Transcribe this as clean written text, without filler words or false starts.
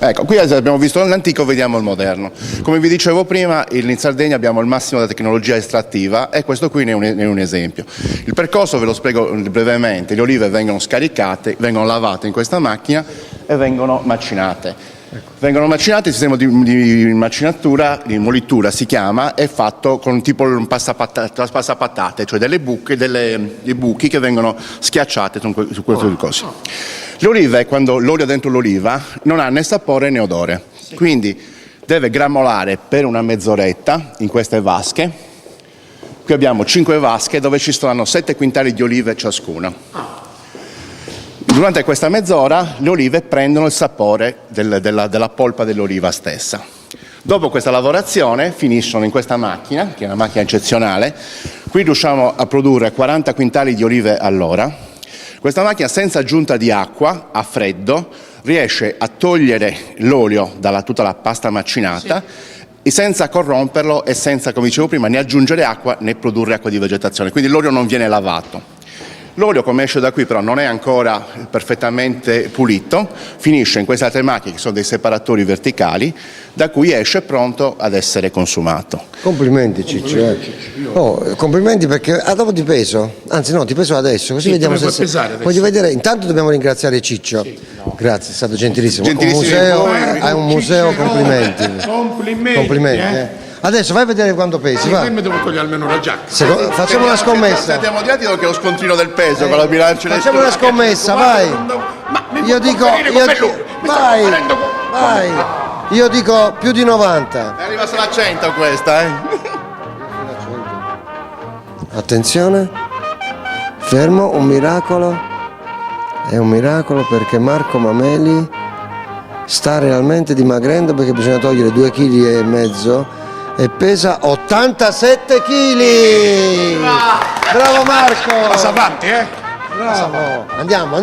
Ecco, qui abbiamo visto l'antico, vediamo il moderno. Come vi dicevo prima, in Sardegna abbiamo il massimo della tecnologia estrattiva e questo qui ne è un esempio. Il percorso ve lo spiego brevemente: le olive vengono scaricate, vengono lavate in questa macchina e vengono macinate. Vengono macinate, il sistema di macinatura, di molitura si chiama, è fatto con tipo un passapatate, cioè dei buchi che vengono schiacciate su queste cose. Le olive, quando l'olio dentro l'oliva, non ha né sapore né odore, quindi deve grammolare per una mezz'oretta in queste vasche. Qui abbiamo 5 vasche dove ci stanno 7 quintali di olive ciascuna. Durante questa mezz'ora le olive prendono il sapore della polpa dell'oliva stessa. Dopo questa lavorazione finiscono in questa macchina, che è una macchina eccezionale. Qui riusciamo a produrre 40 quintali di olive all'ora. Questa macchina, senza aggiunta di acqua, a freddo, riesce a togliere l'olio da tutta la pasta macinata, e senza corromperlo e senza, come dicevo prima, né aggiungere acqua né produrre acqua di vegetazione. Quindi l'olio non viene lavato. L'olio, come esce da qui, però non è ancora perfettamente pulito, finisce in queste altre macchine che sono dei separatori verticali, da cui esce pronto ad essere consumato. Complimenti Ciccio. Complimenti perché dopo ti peso, anzi no, ti peso adesso, così vediamo se voglio vedere. Intanto dobbiamo ringraziare Ciccio. Sì, no. Grazie, è stato gentilissimo. È un museo, complimenti. Complimenti. Adesso vai a vedere quanto pesi, va. Io mi devo togliere almeno la giacca. Facciamo una scommessa. Abbiamo diretto che è lo scontrino del peso con la bilancia. Facciamo una scommessa, vai. Io dico, vai. Io dico più di 90. Arriva solo a 100 questa, Attenzione. Fermo, un miracolo. È un miracolo perché Marco Mameli sta realmente dimagrendo, perché bisogna togliere 2,5 kg e pesa 87 kg. Bravo Marco. Passa avanti, Bravo. Andiamo.